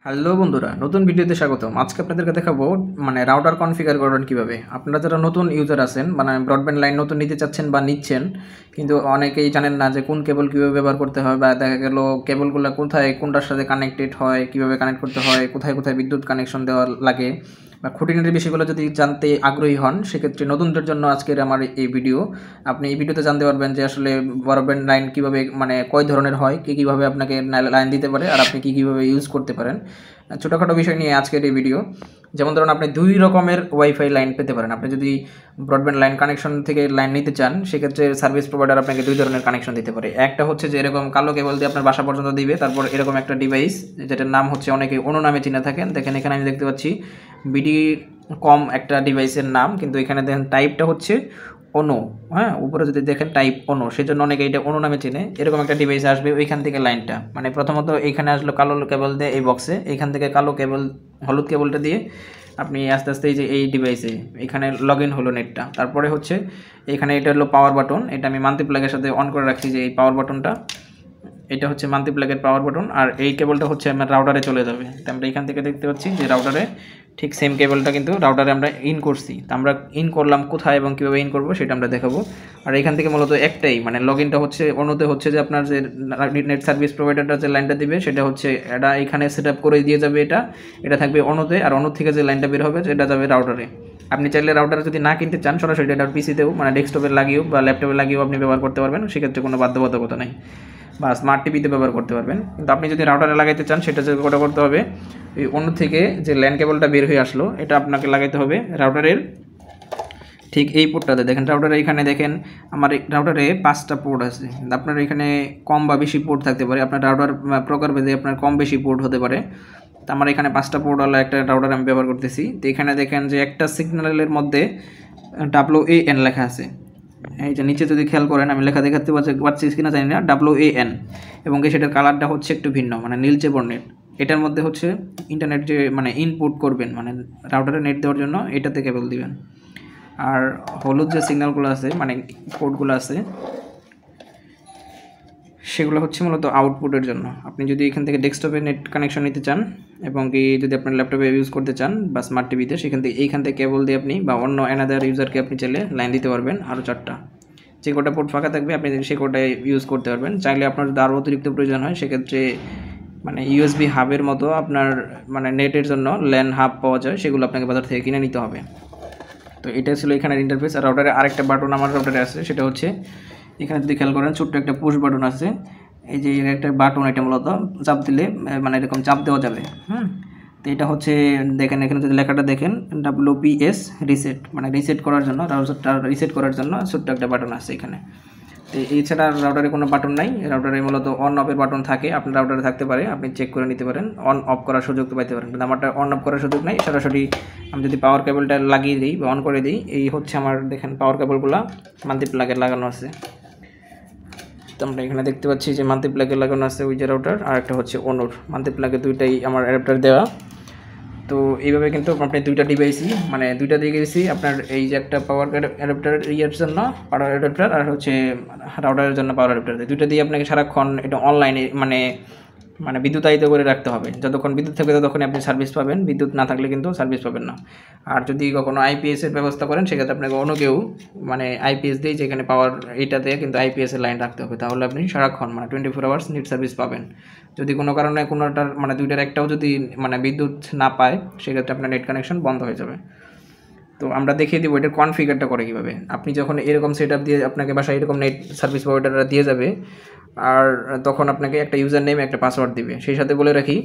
Hello বন্ধুরা, নতুন ভিডিওতে স্বাগতম। আজকে আপনাদেরকে দেখাবো রাউটার কনফিগার করবেন কিভাবে। আপনারা যারা নতুন ইউজার আছেন, ব্রডব্যান্ড লাইন নতুন নিতে চাচ্ছেন বা নিচ্ছেন, কিন্তু অনেকেই জানেন না যে কোন কেবল কীভাবে ব্যবহার করতে হয়, বা দেখা গেল কেবলগুলো কোথায় কোনটার সাথে কানেক্টেড হয়, কীভাবে কানেক্ট করতে হয়, কোথায় কোথায় বিদ্যুৎ কানেকশন দেওয়া লাগে, বা খুঁটিনাটি বিষয়গুলো যদি জানতে আগ্রহী হন, সেক্ষেত্রে নতুনদের জন্য আজকের আমার এই ভিডিও। আপনি এই ভিডিওতে জানতে পারবেন যে আসলে ব্রডব্যান্ড লাইন কীভাবে কয় ধরনের হয়, কীভাবে আপনাকে লাইন দিতে পারে, আর আপনি কীভাবে ইউজ করতে পারেন। ছোটোখাটো বিষয় নিয়ে আজকের এই ভিডিও। যেমন ধরুন, আপনি দুই রকমের ওয়াইফাই লাইন পেতে পারেন। আপনি যদি ব্রডব্যান্ড লাইন কানেকশন থেকে লাইন নিতে চান, সেক্ষেত্রে সার্ভিস প্রোভাইডার আপনাকে দুই ধরনের কানেকশন দিতে পারে। একটা হচ্ছে যে এরকম কালো কেবল দিয়ে আপনার বাসা পর্যন্ত দিবে, তারপর এরকম একটা ডিভাইস যেটার নাম হচ্ছে অনেকে অন্য নামে চিনে থাকেন। দেখেন এখানে আমি দেখতে পাচ্ছি বিডি কম একটা ডিভাইসের নাম, কিন্তু এখানে দেখেন টাইপটা হচ্ছে অনু। হ্যাঁ, উপরে যদি দেখেন টাইপ অনু, সেই জন্য অনেকে এটা অনু নামে চেনে। এরকম একটা ডিভাইস আসবে, ওইখান থেকে লাইনটা প্রথমত এখানে আসলো কালো কেবল দিয়ে এই বক্সে, এইখান থেকে কালো কেবল হলুদ কেবলটা দিয়ে আপনি আস্তে আস্তে এই যে এই ডিভাইসে এখানে লগ ইন হলো নেটটা। তারপরে হচ্ছে এখানে এটা হলো পাওয়ার বাটন, এটা আমি মাল্টি প্লাগের সাথে অন করে রাখছি যে এই পাওয়ার বাটনটা, এটা হচ্ছে মাল্টি প্লাগের পাওয়ার বাটন। আর এই কেবলটা হচ্ছে আমার রাউটারে চলে যাবে। তো আমরা এখান থেকে দেখতে পাচ্ছি যে রাউটারে ঠিক সেম কেবলটা কিন্তু রাউটারে আমরা ইন করছি। তো আমরা ইন করলাম কোথায় এবং কীভাবে ইন করবো সেটা আমরা দেখাবো। আর এখান থেকে মূলত একটাই লগ ইনটা হচ্ছে অনুতে, হচ্ছে যে আপনার যে নেট সার্ভিস প্রোভাইডারটা যে লাইনটা দিবে সেটা হচ্ছে এটা এখানে সেট আপ করে দিয়ে যাবে। এটা থাকবে অনুতে, আর অনু থেকে যে লাইনটা বের হবে সেটা যাবে রাউটারে। আপনি চাইলে রাউটারে যদি না কিনতে চান, সরাসরি এটা পিসিতেও ডেস্কটপে লাগিয়েও বা ল্যাপটপে লাগিয়েও আপনি ব্যবহার করতে পারবেন, সেক্ষেত্রে কোনো বাধ্যবাধকতা নেই। বা স্মার্ট টিভিতে ব্যবহার করতে পারবেন। কিন্তু আপনি যদি রাউটারে লাগাইতে চান, সেটা যে কোটা করতে হবে, এই অন্য থেকে যে ল্যান কেবলটা বের হয়ে আসলো এটা আপনাকে লাগাইতে হবে রাউটারের ঠিক এই পোর্টটাতে। দেখেন রাউটারে এখানে দেখেন আমার রাউটারে 5টা পোর্ট আছে। আপনার এখানে কম বা বেশি পোর্ট থাকতে পারে, আপনার রাউটার প্রকারভেদে আপনার কম বেশি পোর্ট হতে পারে। তো আমার এখানে 5টা পোর্টওয়ালা একটা রাউটার আমি ব্যবহার করতেছি। তো এখানে দেখেন যে একটা সিগন্যালের মধ্যে WAN লেখা আছে। এই যে নিচে যদি খেয়াল করেন, আমি লেখা দেখাতে পাচ্ছি কিনা জানি না, WAN, এবং সেটার কালারটা হচ্ছে একটু ভিন্ন, নীলচে বর্ণের। এটার মধ্যে হচ্ছে ইন্টারনেট যে ইনপুট করবেন, রাউটারে নেট দেওয়ার জন্য এটাতে কেবল দিবেন। আর হলুদ যে সিগন্যালগুলো আছে, পোর্টগুলো আছে, সেগুলো হচ্ছে মূলত আউটপুটের জন্য। আপনি যদি এখান থেকে ডেস্কটপে নেট কানেকশন নিতে চান এবং যদি আপনার ল্যাপটপে ইউজ করতে চান বা স্মার্ট টিভিতে, এইখান থেকে কেবল দিয়ে আপনি বা অন্য অ্যানাদার ইউজারকে আপনি চাইলে লাইন দিতে পারবেন। আরও 4টা যে কোটা পোর্ট ফাঁকা থাকবে আপনি সে কোটায় ইউজ করতে পারবেন। চাইলে আপনার যদি আরও অতিরিক্ত প্রয়োজন হয়, সেক্ষেত্রে USB হাবের মতো আপনার নেটের জন্য ল্যান হাব পাওয়া যায়, সেগুলো আপনাকে বাজার থেকে কিনে নিতে হবে। তো এটা ছিল এখানের ইন্টারফেস। আর রাউটারে আরেকটা বাটন আমার রাউটারে আছে, সেটা হচ্ছে এখানে যদি খেয়াল করেন ছোট্ট একটা পুশ বাটন আছে। এই যে একটা বাটন, এটা মূলত চাপ দিলে এরকম চাপ দেওয়া যাবে। তো এটা হচ্ছে দেখেন এখানে যদি লেখাটা দেখেন WPS রিসেট, রিসেট করার জন্য, রাউটারটা রিসেট করার জন্য ছোট্ট একটা বাটন আছে এখানে। তো এছাড়া রাউটারে কোনো বাটন নাই। রাউটারে মূলত অন অফের বাটন থাকে, আপনার রাউটারে থাকতে পারে, আপনি চেক করে নিতে পারেন, অন অফ করার সুযোগ তো পাইতে পারেন। কিন্তু আমারটা অন অফ করার সুযোগ নাই। সরাসরি আমি যদি পাওয়ার কেবলটা লাগিয়ে দিই বা অন করে দিই, এই হচ্ছে আমার দেখেন পাওয়ার কেবলগুলো মাল্টি প্লাগে লাগানো আছে। তো আমরা এখানে দেখতে পাচ্ছি যে মাল্টি প্লাগে লাগানো আছে ওই যে রাউটার, আর একটা হচ্ছে অনুর। মাল্টি প্লাগে দুইটাই আমার অ্যাডাপ্টার দেওয়া। তো এইভাবে কিন্তু আপনি দুইটা ডিভাইসই দুইটা দিয়ে গেছি আপনার এই যে একটা পাওয়ার অ্যাডাপ্টার ইয়ের জন্য পাওয়ার অ্যাডাপ্টার, আর হচ্ছে রাউটারের জন্য পাওয়ার অ্যাডাপ্টার। দুইটা দিয়ে আপনাকে সারাক্ষণ এটা অনলাইনে বিদ্যুতায়িত করে রাখতে হবে। যতক্ষণ বিদ্যুৎ থাকবে ততক্ষণই আপনি সার্ভিস পাবেন, বিদ্যুৎ না থাকলে কিন্তু সার্ভিস পাবেন না। আর যদি কখনো IPS-এর ব্যবস্থা করেন, সেক্ষেত্রে আপনাকে অন্য কেউ IPS দিয়ে যেখানে পাওয়ার এইটাতে কিন্তু IPS-এর লাইন রাখতে হবে, তাহলে আপনি সারাক্ষণ 24 আওয়ার্স নেট সার্ভিস পাবেন। যদি কোনো কারণে কোনোটার দুইটার একটাও যদি বিদ্যুৎ না পায়, সেক্ষেত্রে আপনার নেট কানেকশন বন্ধ হয়ে যাবে। তো আমরা দেখিয়ে দিব এটার কনফিগারটা করে কীভাবে। আপনি যখন এরকম সেট আপ দিয়ে আপনাকে বাসায় এরকম নেট সার্ভিস প্রোভাইডাররা দিয়ে যাবে, আর তখন আপনাকে একটা ইউজার নেম একটা পাসওয়ার্ড দিবে। সেই সাথে বলে রাখি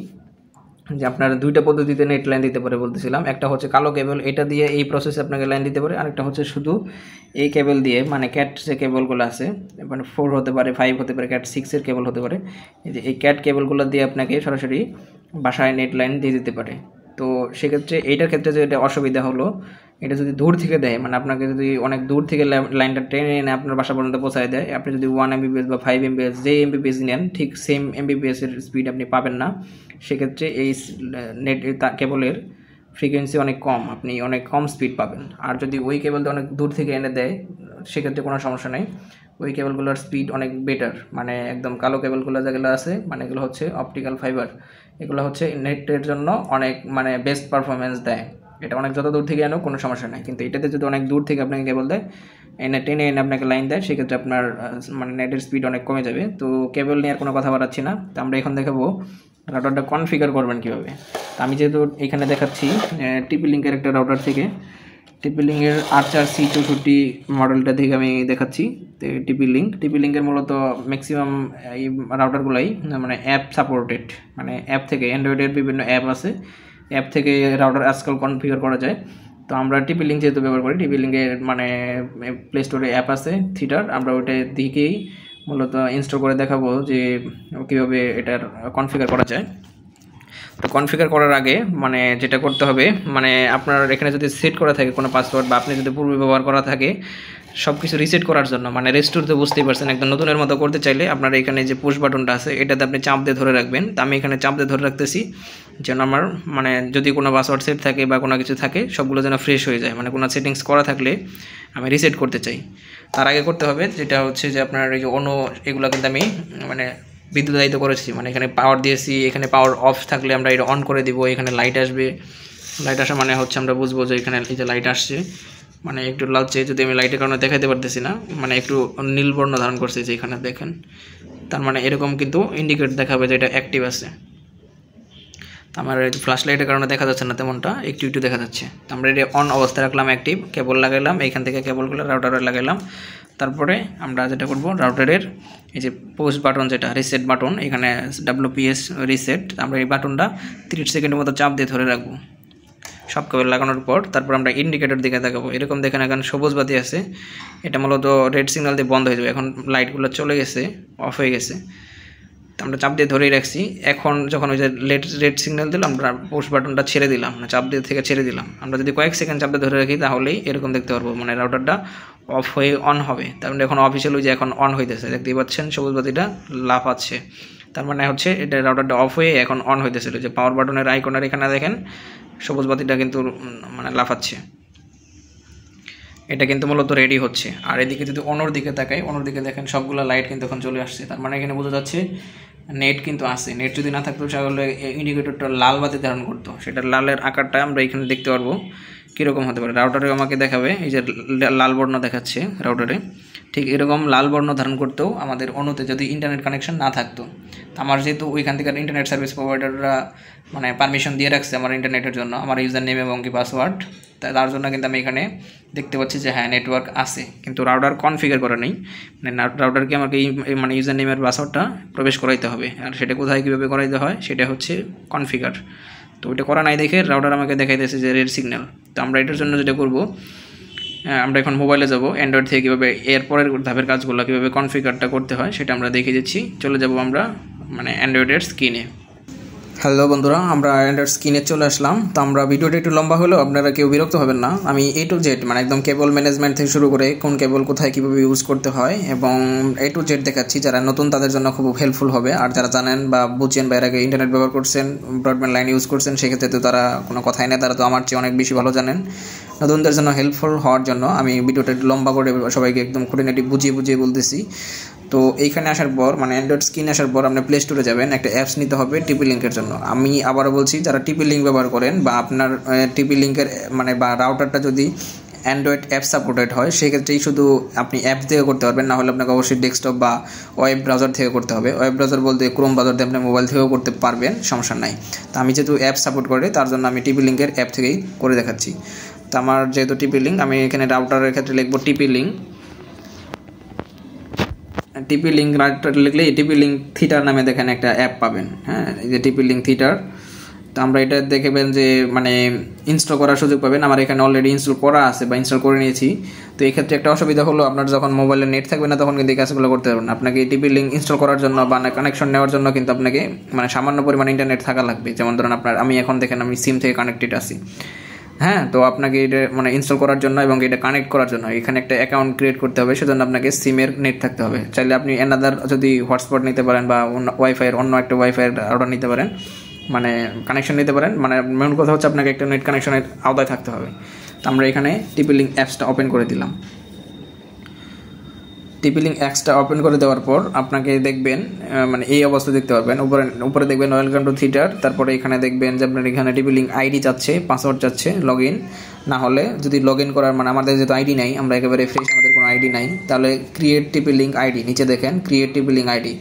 যে আপনার দুইটা পদ্ধতিতে নেট লাইন দিতে পারে বলতেছিলাম। একটা হচ্ছে কালো কেবল, এটা দিয়ে এই প্রসেসে আপনাকে লাইন দিতে পারে। আরেকটা হচ্ছে শুধু এই কেবল দিয়ে, ক্যাট যে কেবলগুলো আছে 4 হতে পারে, 5 হতে পারে, ক্যাট 6-এর কেবল হতে পারে। এই যে এই ক্যাট কেবলগুলো দিয়ে আপনাকে সরাসরি বাসায় নেট লাইন দিয়ে দিতে পারে। তো সেক্ষেত্রে এইটার ক্ষেত্রে যে এটা অসুবিধা হলো, এটা যদি দূর থেকে দেয়, আপনাকে যদি অনেক দূর থেকে লাইনটা টেনে এনে আপনার বাসা পর্যন্ত পৌঁছায় দেয়, আপনি যদি 1 MBPS বা 5 MBPS যে MBPS নেন, ঠিক সেম MBPS-এর স্পিড আপনি পাবেন না। সেক্ষেত্রে এই নেট কেবলের ফ্রিকোয়েন্সি অনেক কম, আপনি অনেক কম স্পিড পাবেন। আর যদি ওই কেবলটা অনেক দূর থেকে এনে দেয়, সেক্ষেত্রে কোনো সমস্যা নেই, ওই কেবলগুলোর স্পিড অনেক বেটার, মানে একদম কালো কেবলগুলো যেগুলো আছে মানে এগুলো হচ্ছে অপটিক্যাল ফাইবার, এগুলো হচ্ছে নেটের জন্য অনেক মানে বেস্ট পারফরমেন্স দেয়। এটা অনেক যত দূর থেকে আনো কোনো সমস্যা নেই, কিন্তু এটাতে যদি অনেক দূর থেকে আপনাকে কেবল দেয় টেনে এনে আপনাকে লাইন দেয়, সেক্ষেত্রে আপনার মানে নেটের স্পিড অনেক কমে যাবে। তো কেবল নিয়ে আর কোনো কথা বাড়াচ্ছি না, তো আমরা এখন দেখাবো রাউটারটা কনফিগার করবেন কীভাবে। তো আমি যেহেতু এখানে দেখাচ্ছি টিপি লিঙ্কের একটা রাউটার থেকে, টিপি লিঙ্কের R4C64 মডেলটা থেকে আমি দেখাচ্ছি। তো টিপি লিঙ্কের মূলত ম্যাক্সিমাম এই রাউটারগুলাই মানে অ্যাপ সাপোর্টেড, মানে অ্যাপ থেকে অ্যান্ড্রয়েডের বিভিন্ন অ্যাপ আছে, অ্যাপ থেকে রাউটার আজকাল কনফিগার করা যায়। তো আমরা টিপি লিঙ্ক যেহেতু ব্যবহার করি, টিপি লিঙ্কের মানে প্লে স্টোরে অ্যাপ আছে থিটার, আমরা ওইটা দিকেই মূলত ইনস্টল করে দেখাবো যে কীভাবে এটার কনফিগার করা যায়। তো কনফিগার করার আগে মানে যেটা করতে হবে, মানে আপনার এখানে যদি সেট করা থাকে কোনো পাসওয়ার্ড বা আপনি যদি পূর্বে ব্যবহার করা থাকে, সব কিছু রিসেট করার জন্য মানে রেস্টোর তো বুঝতেই পারছেন, একদম নতুনের মতো করতে চাইলে আপনার এখানে যে পুশ বাটনটা আছে এটাতে আপনি চাপ দিয়ে ধরে রাখবেন। তো আমি এখানে চাপ দিয়ে ধরে রাখতেছি যেন আমার মানে যদি কোনো পাসওয়ার্ড সেট থাকে বা কোনো কিছু থাকে সবগুলো যেন ফ্রেশ হয়ে যায়, মানে কোনো সেটিংস করা থাকলে আমি রিসেট করতে চাই। তার আগে করতে হবে যেটা হচ্ছে যে আপনার এই যে অন্য এগুলো কিন্তু আমি মানে বিদ্যুতায়িত করেছি, মানে এখানে পাওয়ার দিয়েছি, এখানে পাওয়ার অফ থাকলে আমরা এটা অন করে দিব, এখানে লাইট আসবে, লাইট আসা মানে হচ্ছে আমরা বুঝবো যে এখানে এই যে লাইট আসছে, মানে একটু লালচে, যদি আমি লাইটের কারণে দেখাতে পারতেছি না, মানে একটু নীল বর্ণ ধারণ করছে যে এখানে দেখেন, তার মানে এরকম কিন্তু ইন্ডিকেট দেখাবে যে এটা অ্যাক্টিভ আছে। আমার ফ্ল্যাশ লাইটের কারণে দেখা যাচ্ছে না তেমনটা, একটু একটু দেখা যাচ্ছে। তো আমরা এটা অন অবস্থায় রাখলাম, অ্যাক্টিভ, কেবল লাগাইলাম, এইখান থেকে কেবলগুলো রাউটারে লাগাইলাম। তারপরে আমরা যেটা করব রাউটারের এই যে পোস্ট বাটন যেটা রিসেট বাটন, এখানে WPS রিসেট, আমরা এই বাটনটা 30 সেকেন্ডের মতো চাপ দিয়ে ধরে রাখবো সব কেবল লাগানোর পর। তারপর আমরা ইন্ডিকেটর দিকে দেখাবো, এরকম দেখেন এখানে সবুজ বাতি আছে, এটা মূলত রেড সিগন্যাল দিয়ে বন্ধ হয়ে যাবে। এখন লাইটগুলো চলে গেছে, অফ হয়ে গেছে, তো আমরা চাপ দিয়ে ধরেই রাখছি। এখন যখন ওই যে রেড সিগন্যাল দিলাম, আমরা পোস্ট বাটনটা ছেড়ে দিলাম, মানে চাপ দিয়ে থেকে ছেড়ে দিলাম। আমরা যদি কয়েক সেকেন্ড চাপ দিয়ে ধরে রাখি তাহলেই এরকম দেখতে পারবো, মানে রাউটারটা অফ হয়ে অন হবে। তার মানে এখন অফিসিয়াল ওই যে এখন অন হইতেছে, দেখতেই পাচ্ছেন সবুজ বাতিটা লাফাচ্ছে, তার মানে হচ্ছে এটা রাউটারটা অফ হয়ে এখন অন হইতেছিল। যে পাওয়ার বাটনের আইকনের এখানে দেখেন সবুজ বাতিটা কিন্তু মানে লাফাচ্ছে, এটা কিন্তু মূলত রেডি হচ্ছে। আর এদিকে যদি অন্যর দিকে তাকাই, অন্যর দিকে দেখেন সবগুলো লাইট কিন্তু এখন চলে আসছে, তার মানে এখানে বোঝা যাচ্ছে নেট কিন্তু আছে। নেট যদি না থাকতো তাহলে ইন্ডিকেটরটা লাল বাতি ধারণ করতো, সেটার লালের আকারটা আমরা এখানে দেখতে পারবো কীরকম হতে পারে। রাউটারে আমাকে দেখাবে এই যে লাল বর্ণ দেখাচ্ছে রাউটারে, ঠিক এরকম লাল বর্ণ ধারণ করতেও আমাদের অন্যতে যদি ইন্টারনেট কানেকশন না থাকতো। আমার যেহেতু ওইখান থেকে ইন্টারনেট সার্ভিস প্রোভাইডাররা মানে পারমিশন দিয়ে রাখছে আমার ইন্টারনেটের জন্য, আমার ইউজার নেম এবং কি পাসওয়ার্ড, তার জন্য কিন্তু আমি এখানে দেখতে পাচ্ছি যে হ্যাঁ নেটওয়ার্ক আছে, কিন্তু রাউটার কনফিগার করা নেই। মানে রাউটারকে আমাকে মানে ইউজার নেমের পাসওয়ার্ডটা প্রবেশ করাইতে হবে, আর সেটা কোথায় কীভাবে করাইতে হয় সেটা হচ্ছে কনফিগার। তো ওইটা করা নাই দেখে রাউটার আমাকে দেখাইতেছে যে রেড সিগন্যাল। তো আমরা এটার জন্য যেটা করব, আমরা এখন মোবাইলে যাব, অ্যান্ড্রয়েড থেকে কীভাবে এরপরের ধাপের কাজগুলো কীভাবে কনফিগারটা করতে হয় সেটা আমরা দেখিয়ে দিচ্ছি। চলে যাব আমরা মানে অ্যান্ড্রয়েডের স্ক্রিনে। হ্যালো বন্ধুরা, আমরা অ্যান্ড্রয়েড স্ক্রিনে চলে আসলাম। তো আমরা ভিডিওটা একটু লম্বা হলেও আপনারা কেউ বিরক্ত হবেন না, আমি A to Z মানে একদম কেবল ম্যানেজমেন্ট থেকে শুরু করে কোন কেবল কোথায় কীভাবে ইউজ করতে হয় এবং A to Z দেখাচ্ছি। যারা নতুন তাদের জন্য খুব হেল্পফুল হবে, আর যারা জানেন বা বুঝছেন বা এর আগে ইন্টারনেট ব্যবহার করছেন, ব্রডব্যান্ড লাইন ইউজ করছেন, সেক্ষেত্রে তো তারা কোনো কথাই নেই, তারা তো আমার চেয়ে অনেক বেশি ভালো জানেন। নতুনদের জন্য হেল্পফুল হওয়ার জন্য আমি ভিডিওটা একটু লম্বা করে সবাইকে একদম খুঁটিনাটি বুঝিয়ে বলতেছি। তো এইখানে আসার পর মানে অ্যান্ড্রয়েড স্ক্রিনে আসার পর আপনি প্লে স্টোরে যাবেন, একটা অ্যাপস নিতে হবে টিপি লিঙ্কের জন্য। আমি আবারও বলছি, যারা টিপি লিঙ্ক ব্যবহার করেন বা আপনার টিপি লিঙ্কের মানে বা রাউটারটা যদি অ্যান্ড্রয়েড অ্যাপ সাপোর্টেড হয়, সেক্ষেত্রেই শুধু আপনি অ্যাপ থেকে করতে পারবেন, না হলে আপনাকে অবশ্যই ডেস্কটপ বা ওয়েব ব্রাউজার থেকে করতে হবে। ওয়েব ব্রাউজার বলতে ক্রোম ব্রাউজার দিয়ে আপনি মোবাইল থেকেও করতে পারবেন, সমস্যা নাই। তো আমি যেহেতু অ্যাপ সাপোর্ট করে তার জন্য আমি টিপি লিঙ্কের অ্যাপ থেকেই করে দেখাচ্ছি। তো আমার যেহেতু টিপি লিঙ্ক, আমি এখানে রাউটারের ক্ষেত্রে লিখবো টিপি লিঙ্ক লিখলে টিপি লিঙ্ক থিটার নামে দেখেন একটা অ্যাপ পাবেন। হ্যাঁ, এই যে টিপি লিঙ্ক থিটার। তো আমরা এটা দেখবেন যে মানে ইনস্টল করার সুযোগ পাবেন। আমার এখানে অলরেডি ইনস্টল করা আছে বা ইনস্টল করে নিয়েছি। তো এই ক্ষেত্রে একটা অসুবিধা হলো, আপনার যখন মোবাইলে নেট থাকবে না তখন কিন্তু এই কাজগুলো করতে পারবেন না। আপনাকে টিপি লিঙ্ক ইনস্টল করার জন্য বা কানেকশন নেওয়ার জন্য কিন্তু আপনাকে মানে সামান্য পরিমাণ ইন্টারনেট থাকা লাগবে। যেমন ধরুন আমি এখন দেখেন আমি সিম থেকে কানেক্টেড আছি। হ্যাঁ, তো আপনাকে এটা মানে ইনস্টল করার জন্য এবং এটা কানেক্ট করার জন্য এখানে একটা অ্যাকাউন্ট ক্রিয়েট করতে হবে, সেজন্য আপনাকে সিমের নেট থাকতে হবে। চাইলে আপনি অ্যানাদার যদি হটস্পট নিতে পারেন বা ওয়াইফাইয়ের অন্য একটা ওয়াইফাইয়ের অর্ডার নিতে পারেন, মানে কানেকশন নিতে পারেন। মানে মেন কথা হচ্ছে আপনাকে একটা নেট কানেকশনের আওতায় থাকতে হবে। তো আমরা এখানে টিপি লিঙ্ক অ্যাপসটা ওপেন করে দিলাম। টিপি লিঙ্ক এক্সটা ওপেন করে দেওয়ার পর আপনাকে দেখবেন মানে এই অবস্থা দেখতে পারবেন। উপরে দেখবেন ওয়েলকাম টু থিটার, তারপরে এখানে দেখবেন যে আপনার এখানে টিপি লিঙ্ক আইডি চাচ্ছে, পাসওয়ার্ড চাচ্ছে, লগ ইন। না হলে যদি লগ ইন করার মানে আমাদের যেহেতু আইডি নাই, আমরা একেবারে ফ্রেশ, আমাদের কোনো আইডি নাই, তাহলে ক্রিয়েট টিপি লিঙ্ক আইডি, নিচে দেখেন ক্রিয়েট টিপি লিঙ্ক আইডি।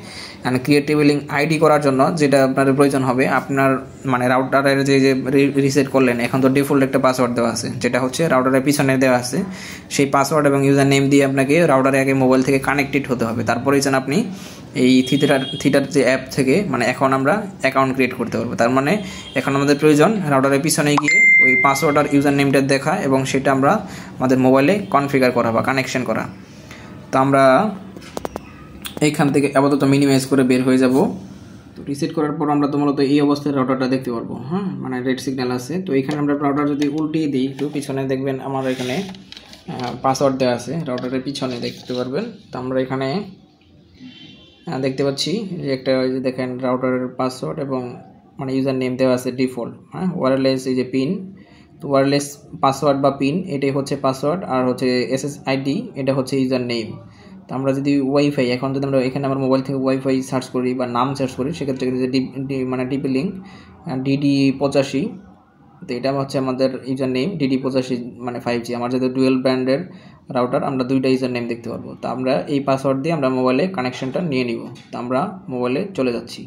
অ্যান্ড ক্রিয়েট টিপি লিঙ্ক আইডি করার জন্য যেটা আপনার প্রয়োজন হবে, আপনার মানে রাউটারের যে রিসেট করলেন, এখন তো ডিফল্ট একটা পাসওয়ার্ড দেওয়া আছে, যেটা হচ্ছে রাউটারের পিছনে দেওয়া আছে। সেই পাসওয়ার্ড এবং ইউজার নেম দিয়ে আপনাকে রাউটারে আগে মোবাইল থেকে কানেক্টেড হতে হবে, তারপরেই যেন আপনি এই থিটার যে অ্যাপ থেকে মানে এখন আমরা অ্যাকাউন্ট ক্রিয়েট করতে পারবো। তার মানে এখন আমাদের প্রয়োজন রাউটারের পিছনে গিয়ে ওই পাসওয়ার্ড আর ইউজার নেমটা দেখা এবং সেটা আমরা আমাদের মোবাইলে কনফিগার করা বা কানেকশন করা। তো আমরা এইখান থেকে আপাতত মিনিমাইজ করে বের হয়ে যাব। তো রিসেট করার পর আমরা তো মূলত এই অবস্থায় রাউটারটা দেখতে পারবো, হ্যাঁ, মানে রেড সিগন্যাল আছে। তো এখানে আমরা রাউটার যদি উল্টিয়ে দিই একটু, পিছনে দেখবেন আমার এখানে পাসওয়ার্ড দেওয়া আছে, রাউটারের পিছনে দেখতে পারবেন। তো আমরা এখানে দেখতে পাচ্ছি যে একটা ওই যে দেখেন রাউটারের পাসওয়ার্ড এবং মানে ইউজার নেম দেওয়া আছে ডিফল্ট, হ্যাঁ, ওয়্যারলেস এই যে পিন। তো ওয়্যারলেস পাসওয়ার্ড বা পিন এটাই হচ্ছে পাসওয়ার্ড, আর হচ্ছে SSID এটা হচ্ছে ইউজার নেম। তো আমরা যদি ওয়াইফাই, এখন যদি আমরা এখানে আমার মোবাইল থেকে ওয়াইফাই সার্চ করি বা নাম সার্চ করি, সেক্ষেত্রে মানে টিপি লিঙ্ক DD85, তো এটা হচ্ছে আমাদের ইউজার নেম DD85 মানে 5G। আমার যেহেতু ডুয়েল ব্র্যান্ডের রাউটার, আমরা দুইটা ইউজার নেম দেখতে পারবো। তো আমরা এই পাসওয়ার্ড দিয়ে আমরা মোবাইলে কানেকশনটা নিয়ে নিব। তো আমরা মোবাইলে চলে যাচ্ছি।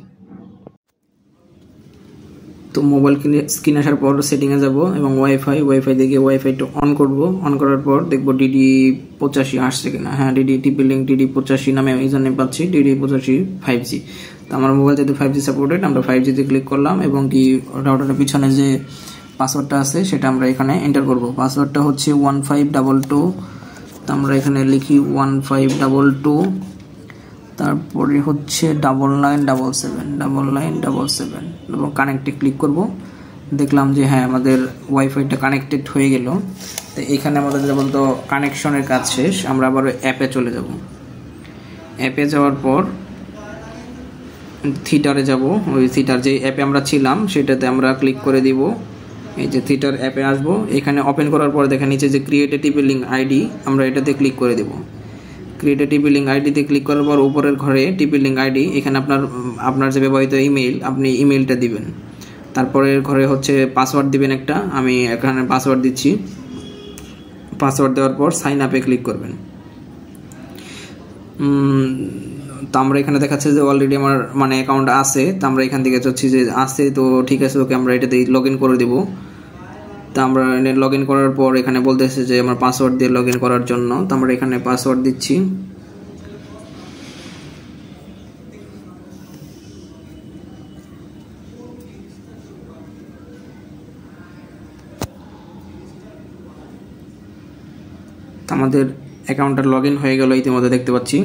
তো মোবাইল স্ক্রিন আসার পর সেটিংয়ে যাব এবং ওয়াইফাই দেখে ওয়াইফাইটা অন করব। অন করার পর দেখব DD85 আসছে কিনা। হ্যাঁ, টিপি লিঙ্ক DD85 নামে ইউজার নেম পাচ্ছি, DD85 5G। তো আমার মোবাইল যেহেতু 5G সাপোর্টেড, আমরা 5G তে ক্লিক করলাম এবং কি রাউটারের পিছনে যে পাসওয়ার্ডটা আছে সেটা আমরা এখানে এন্টার করব। পাসওয়ার্ডটা হচ্ছে 1522। তো আমরা এখানে লিখি 1522, তারপরে হচ্ছে 9977 এবং কানেক্টে ক্লিক করব। দেখলাম যে হ্যাঁ আমাদের ওয়াইফাইটা কানেক্টেড হয়ে গেল। তো এখানে আমাদের যেমন তো কানেকশনের কাজ শেষ, আমরা আবার অ্যাপে চলে যাব। অ্যাপে যাওয়ার পর থিটারে যাব, ওই থিটার যে অ্যাপে আমরা ছিলাম সেটাতে আমরা ক্লিক করে দিব। এই যে থিটার অ্যাপে আসবো, এখানে ওপেন করার পর দেখেন নিচে যে ক্রিয়েট টিপি লিঙ্ক আইডি, আমরা এটাতে ক্লিক করে দেব। ক্রিয়েট টিপি লিঙ্ক আইডিতে ক্লিক করার পর উপরের ঘরে টিপি লিঙ্ক আইডি, এখানে আপনার যে ব্যবহৃত ইমেইল, আপনি ইমেইলটা দিবেন। তারপরের ঘরে হচ্ছে পাসওয়ার্ড দিবেন একটা, আমি এখানে পাসওয়ার্ড দিচ্ছি। পাসওয়ার্ড দেওয়ার পর সাইন আপে ক্লিক করবেন। তো আমরা এখানে দেখাচ্ছে যে অলরেডি আমার মানে অ্যাকাউন্ট আছে। তো আমরা এখান থেকে চাচ্ছি যে আছে, তো ঠিক আছে, ওকে আমরা এটাতে লগ ইন করে দেবো। তো আমরা লগ ইন করার পর এখানে বলতেছে যে আমার পাসওয়ার্ড দিয়ে লগ ইন করার জন্য। তো আমরা এখানে পাসওয়ার্ড দিচ্ছি। তো আমাদের অ্যাকাউন্টটা লগ ইন হয়ে গেল ইতিমধ্যে দেখতে পাচ্ছি।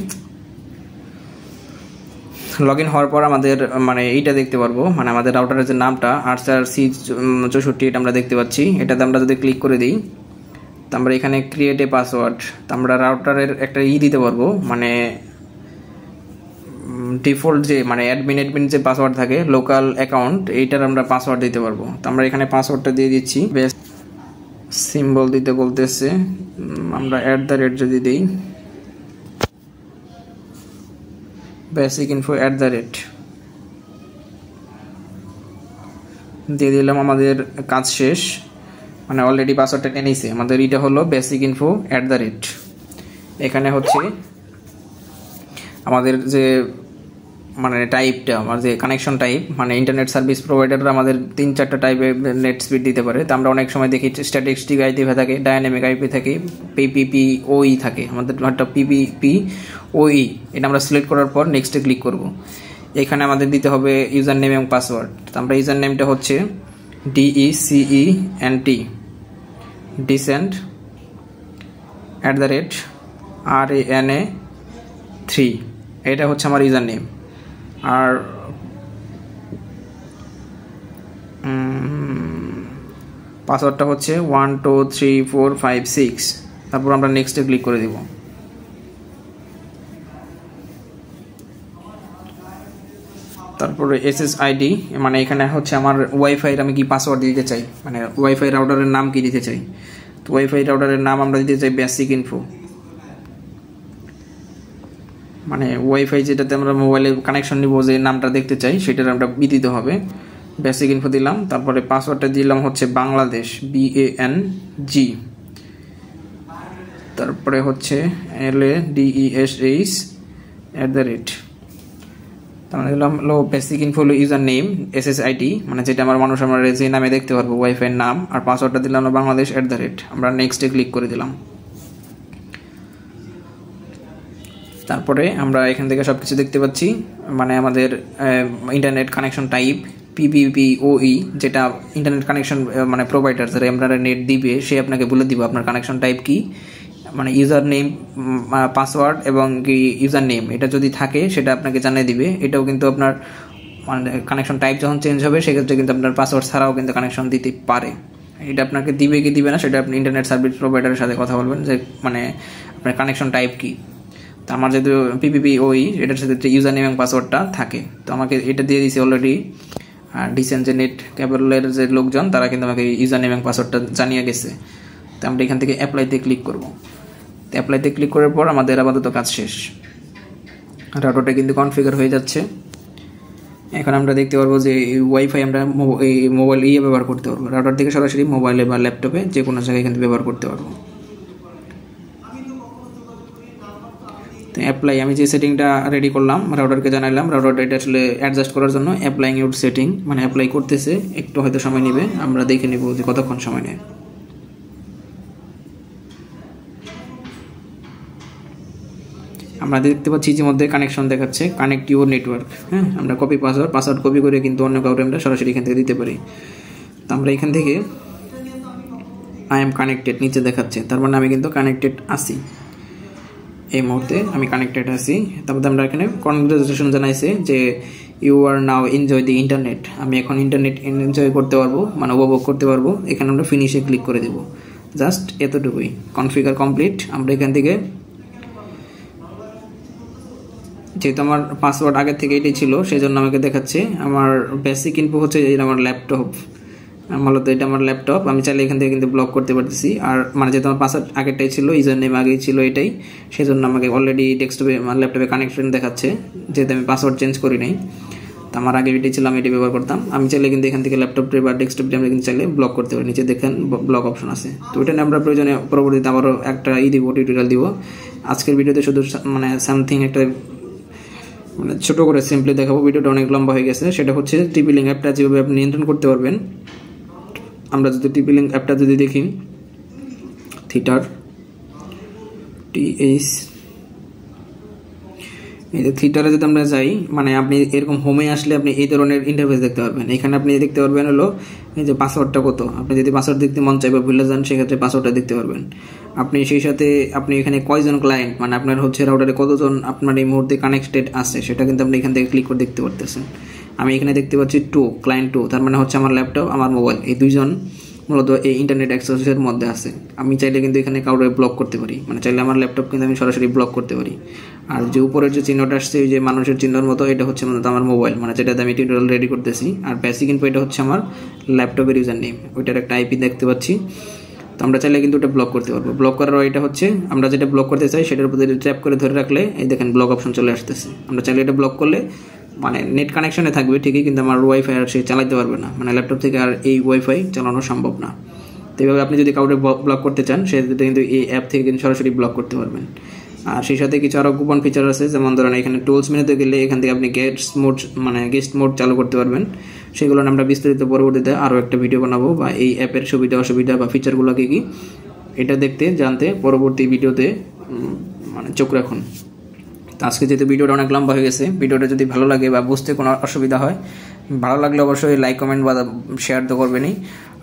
লগ ইন হওয়ার পর আমাদের মানে এইটা দেখতে পারবো, মানে আমাদের রাউটারের যে নামটা RC64 এটা আমরা দেখতে পাচ্ছি। এটাতে আমরা যদি ক্লিক করে দিই, তো আমরা এখানে ক্রিয়েট এ পাসওয়ার্ড, তো আমরা রাউটারের একটা দিতে পারবো, মানে ডিফল্ট যে মানে অ্যাডমিন যে পাসওয়ার্ড থাকে লোকাল অ্যাকাউন্ট, এইটার আমরা পাসওয়ার্ড দিতে পারবো। তো আমরা এখানে পাসওয়ার্ডটা দিয়ে দিচ্ছি। বেশ সিম্বল দিতে বলতেছে, আমরা @ যদি দিই, বেসিক ইনফো @ দিয়ে দিলাম। আমাদের কাজ শেষ, মানে অলরেডি পাসওয়ার্ডটা নিয়ে নিছে। আমাদের এটা হলো বেসিক ইনফো @। এখানে হচ্ছে আমাদের যে মানে টাইপটা, আমার যে কানেকশন টাইপ, মানে ইন্টারনেট সার্ভিস প্রোভাইডাররা আমাদের 3-4টা টাইপে নেট স্পিড দিতে পারে। তো আমরা অনেক সময় দেখি স্ট্যাটিস্টিক আইপি থাকে, ডায়নামিক আইপি থাকে, PPPoE থাকে। আমাদের একটা PPPoE, এটা আমরা সিলেক্ট করার পর নেক্সটে ক্লিক করব। এখানে আমাদের দিতে হবে ইউজার নেম এবং পাসওয়ার্ড। তো আমরা ইউজার নেমটা হচ্ছে DECENT decent @RANA3, এটা হচ্ছে আমার ইউজার নেম। আর পাসওয়ার্ডটা হচ্ছে 123456। তারপর আমরা নেক্সটে ক্লিক করে দিব। তারপরে SSID, মানে এখানে হচ্ছে আমার ওয়াইফাইয়ের আমি কি পাসওয়ার্ড দিতে চাই, মানে ওয়াইফাই রাউটারের নাম কি দিতে চাই। তো ওয়াইফাই রাউটারের নাম আমরা দিতে চাই বেসিক ইনফো। মানে ওয়াইফাই যেটাতে আমরা মোবাইলে কানেকশন নিব, যে নামটা দেখতে চাই সেটার নামটা দিতে হবে। বেসিক ইনফো দিলাম, তারপরে পাসওয়ার্ডটা দিলাম হচ্ছে বাংলাদেশ BANG, তারপরে হচ্ছে LADESH@, তারপরে দিলাম বেসিক ইনফো হলো ইউজার নেম SSID, মানে যেটা আমার মানুষ আমরা যে নামে দেখতে পারবো ওয়াইফাই নাম, আর পাসওয়ার্ডটা দিলাম বাংলাদেশ @। আমরা নেক্সটে ক্লিক করে দিলাম। তারপরে আমরা এখান থেকে সব কিছু দেখতে পাচ্ছি, মানে আমাদের ইন্টারনেট কানেকশন টাইপ PPPoE, যেটা ইন্টারনেট কানেকশন মানে প্রোভাইডার যারা আপনারা নেট দিবে সে আপনাকে বলে দিব আপনার কানেকশন টাইপ কি, মানে ইউজার নেম, পাসওয়ার্ড এবং কি ইউজার নেম, এটা যদি থাকে সেটা আপনাকে জানিয়ে দিবে। এটাও কিন্তু আপনার মানে কানেকশন টাইপ যখন চেঞ্জ হবে সেক্ষেত্রে কিন্তু আপনার পাসওয়ার্ড ছাড়াও কিন্তু কানেকশন দিতে পারে। এটা আপনাকে দিবে কি দিবে না সেটা আপনি ইন্টারনেট সার্ভিস প্রোভাইডারের সাথে কথা বলবেন যে মানে আপনার কানেকশন টাইপ কি। তো আমার যেহেতু PPPoE এটার সাথে ইউজার নেম এবং পাসওয়ার্ডটা থাকে, তো আমাকে এটা দিয়ে দিয়েছি অলরেডি। আর ডিসেন্ট যে নেট কেবলের যে লোকজন তারা কিন্তু আমাকে ইউজার নেম এবং পাসওয়ার্ডটা জানিয়ে গেছে। তো আমরা এখান থেকে অ্যাপ্লাইতে ক্লিক করব। তো অ্যাপ্লাইতে ক্লিক করার পর আমাদের আপাতত কাজ শেষ, রাউটারটা কিন্তু কনফিগার হয়ে যাচ্ছে। এখন আমরা দেখতে পারবো যে ওয়াইফাই আমরা এই মোবাইল ব্যবহার করতে পারবো, রাউটার থেকে সরাসরি মোবাইলে বা ল্যাপটপে যে কোনো জায়গায় কিন্তু ব্যবহার করতে পারবো। তো অ্যাপ্লাই আমি যে সেটিংটা রেডি করলাম রাউটারকে জানাইলাম, রাউটারটা এটা আসলে অ্যাডজাস্ট করার জন্য অ্যাপ্লাইং ইউর সেটিং, মানে অ্যাপ্লাই করতেছে, একটু হয়তো সময় নেবে, আমরা দেখে নেব যে কতক্ষণ সময় নেয়। আমরা দেখতে পাচ্ছি যে মধ্যে কানেকশন দেখাচ্ছে কানেক্ট ইউর নেটওয়ার্ক। হ্যাঁ, আমরা কপি পাসওয়ার্ড কপি করে কিন্তু অন্য কাউকে আমরা সরাসরি এখান থেকে দিতে পারি। তো আমরা এখান থেকে আই এম কানেক্টেড নিচে দেখাচ্ছে, তার মানে আমি কিন্তু কানেক্টেড আছি, এই মুহূর্তে আমি কানেক্টেড আছি। তারপরে আমরা এখানে কনগ্রাচুলেশন জানাইছে যে you are now enjoy the internet, আমি এখন ইন্টারনেট এনজয় করতে পারবো, মানে উপভোগ করতে পারবো। এখানে আমরা ফিনিশে ক্লিক করে দেবো, জাস্ট এতটুকুই, কনফিগার কমপ্লিট। আমরা এখান থেকে যেহেতু আমার পাসওয়ার্ড আগের থেকে এটাই ছিল সেই জন্য আমাকে দেখাচ্ছে আমার বেসিক ইনফো হচ্ছে এটা আমার ল্যাপটপ, মূলত এটা আমার ল্যাপটপ। আমি চাইলে এখান থেকে কিন্তু ব্লক করতে পারতেছি, আর মানে যেহেতু আমার পাসওয়ার্ড আগেরটাই ছিল, ইউজার নেম আগেই ছিল এটাই, সেই জন্য আমাকে অলরেডি ডেস্কটপে আমার ল্যাপটপে কানেকশন দেখাচ্ছে, যেহেতু আমি পাসওয়ার্ড চেঞ্জ করি নাই। তো আমার আগে এটাই ছিল, আমি এটি ব্যবহার করতাম। আমি চাইলে কিন্তু এখান থেকে ল্যাপটপে বা ডেস্কটপে আমরা কিন্তু চাইলে ব্লক করতে পারি, নিচে দেখেন ব্লক অপশন আছে। তো এটা নিয়ে আমরা প্রয়োজনে পরবর্তীতে আবারও একটা দিব, টিউটোরিয়াল দিব। আজকের ভিডিওতে শুধু মানে সামথিং একটা মানে ছোটো করে সিম্পলি দেখাবো, ভিডিওটা অনেক লম্বা হয়ে গেছে। সেটা হচ্ছে টিপি লিঙ্ক অ্যাপটা যেভাবে আপনি নিয়ন্ত্রণ করতে পারবেন। আমরা যদি টিপি লিঙ্ক অ্যাপটা যদি দেখি, থিটার TH, এই যে থিটারে যদি আমরা যাই, মানে আপনি এরকম হোমে আসলে আপনি এই ধরনের ইন্টারফেস দেখতে পারবেন। এখানে আপনি দেখতে পারবেন হলো এই যে পাসওয়ার্ডটা কত, আপনি যদি পাসওয়ার্ড দেখতে মন চাই বা ভুলে যান সেক্ষেত্রে পাসওয়ার্ডটা দেখতে পারবেন। আপনি সেই সাথে আপনি এখানে কয়জন ক্লায়েন্ট, মানে আপনার হচ্ছে রাউটারে কতজন আপনার এই মুহূর্তে কানেক্টেড আছে সেটা কিন্তু আপনি এখান থেকে ক্লিক করে দেখতে পারতেছেন। আমি এখানে দেখতে পাচ্ছি ক্লায়েন্ট 2, তার মানে হচ্ছে আমার ল্যাপটপ আমার মোবাইল, এই দুইজন মূলত এই ইন্টারনেট অ্যাক্সেসের মধ্যে আছে। আমি চাইলে কিন্তু এখানে কাউকে ব্লক করতে পারি, মানে চাইলে আমার ল্যাপটপ কিন্তু আমি সরাসরি ব্লক করতে পারি। আর যে উপরের যে চিহ্নটা আসছে ওই যে মানুষের চিহ্নের মতো, এটা হচ্ছে মূলত আমার মোবাইল, মানে যেটাতে আমি টিউটোরিয়াল রেডি করতেছি। আর বেসিক ইনফো এটা হচ্ছে আমার ল্যাপটপের ইউজার নেম, ওইটার একটা IP দেখতে পাচ্ছি। তো আমরা চাইলে কিন্তু ওটা ব্লক করতে পারবো। ব্লক করার এটা হচ্ছে আমরা যেটা ব্লক করতে চাই সেটার উপর ট্যাপ করে ধরে রাখলে এই দেখেন ব্লক অপশন চলে আসতেছে। আমরা চাইলে এটা ব্লক করলে মানে নেট কানেকশনে থাকবে ঠিকই, কিন্তু আমার ওয়াইফাই আর সে চালাতে পারবে না, মানে ল্যাপটপ থেকে আর এই ওয়াইফাই চালানো সম্ভব না। তো এইভাবে আপনি যদি কাউকে ব্লক করতে চান সেটা কিন্তু এই অ্যাপ থেকে কিন্তু সরাসরি ব্লক করতে পারবেন। আর সেই সাথে কিছু আরও গোপন ফিচার আছে, যেমন ধরেন এখানে টুলস মেনুতে গেলে এখান থেকে আপনি গেস্ট মোড চালু করতে পারবেন। সেগুলো আমরা বিস্তারিত পরবর্তীতে আরও একটা ভিডিও বানাবো, বা এই অ্যাপের সুবিধা অসুবিধা বা ফিচারগুলো কি এটা দেখতে জানতে পরবর্তী ভিডিওতে মানে চোখ রাখুন। তো আজকে যেহেতু ভিডিওটা অনেক লম্বা হয়ে গেছে, ভিডিওটা যদি ভালো লাগে বা বুঝতে কোনো অসুবিধা হয়, ভালো লাগলে অবশ্যই লাইক কমেন্ট বা শেয়ার তো করবেনই।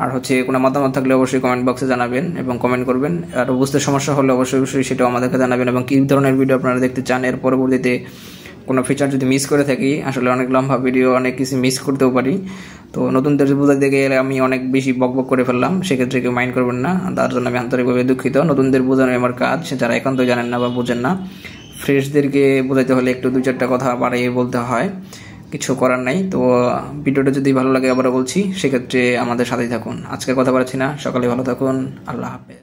আর হচ্ছে কোনো মতামত থাকলে অবশ্যই কমেন্ট বক্সে জানাবেন এবং কমেন্ট করবেন। আর বুঝতে সমস্যা হলে অবশ্যই সেটাও আমাদেরকে জানাবেন, এবং কী ধরনের ভিডিও আপনারা দেখতে চান। এর পরবর্তীতে কোনো ফিচার যদি মিস করে থাকি, আসলে অনেক লম্বা ভিডিও অনেক কিছু মিস করতেও পারি। তো নতুনদের বোঝাতে গেলে আমি অনেক বেশি বকবক করে ফেললাম, সেক্ষেত্রে কেউ মাইন্ড করবেন না, তার জন্য আমি আন্তরিকভাবে দুঃখিত। নতুনদের বোঝানো আমার কাজ, যারা এখন তো জানেন না বা বোঝেন না। ফ্রেশদেরকে বোঝাতে হলে একটু 2-4টা কথা বাড়িয়ে বলতে হয়, কিছু করার নাই। তো ভিডিওটা যদি ভালো লাগে আবারও বলছি, সেক্ষেত্রে আমাদের সাথেই থাকুন। আজকে কথা বলছি না, সকালে ভালো থাকুন, আল্লাহ হাফেজ।